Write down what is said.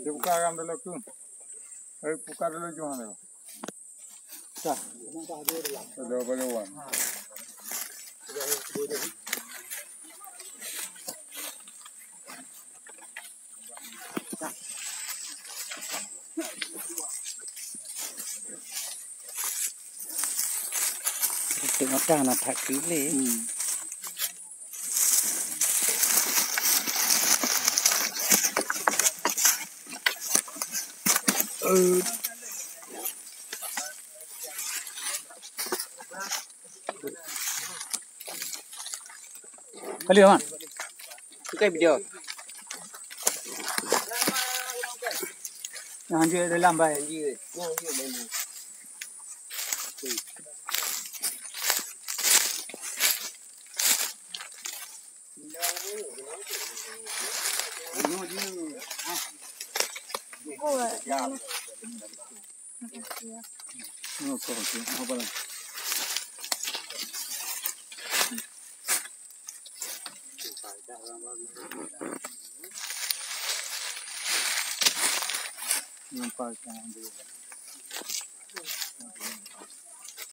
Buka kan dulu tu. Buka dulu cuma dulu. Sah. Ada apa wan? Tengok dah nak tak pilih. Kali mana? Buka video. Yang dia dalam bay. Yang dia dalam. Apa lagi? Nampak kan dia.